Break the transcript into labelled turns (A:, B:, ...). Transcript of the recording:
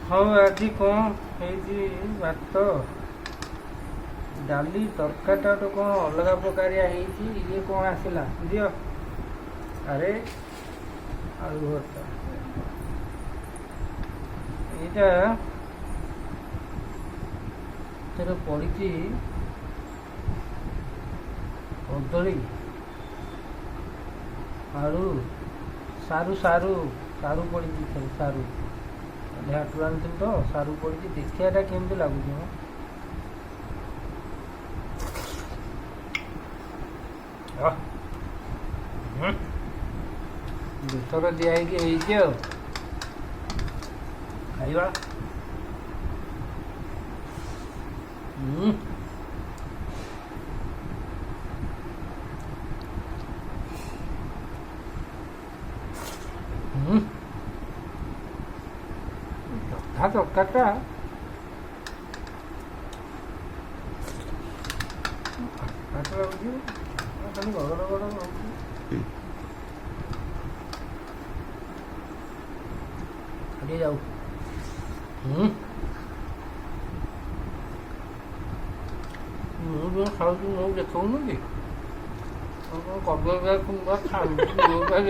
A: ହଉ ଆଜି କ'ଣ ହେଇଛି ଭାତ ଡାଲି ତରକାରୀଟା ତ କ'ଣ ଅଲଗା ପ୍ରକାରିଆ ହେଇଛି। ଇଏ କ'ଣ ଆସିଲା ଦିଅ ଆରେ ଆଳୁ ଭର୍ତ୍ତା ଏଇଟା ଏଥିରେ ପଡ଼ିଛି କଦଳୀ ଆଳୁ ସାରୁ ସାରୁ ସାରୁ ପଡ଼ିଛି ସାରୁ ହାଟରୁ ଆଣିଥିଲି ତ ସାରୁ ପଡ଼ିଛି। ଦେଖିବାଟା କେମିତି ଲାଗୁଛି ମ ବେସର ଦିଆ ହେଇକି ହେଇଛି ଆଉ ଖାଇବା। ତରକାରୀଟା ଲାଗୁଛି ଖାଲି ଗଡ଼ ଗଡ଼ ଲାଗୁଛି। ଖାଲି ଯାଉ ମୁଁ ଯେଉଁ ଖାଉଛି ମୁଁ ଦେଖାଉନି କି କ'ଣ କଦଳୀ ଖାଉଛି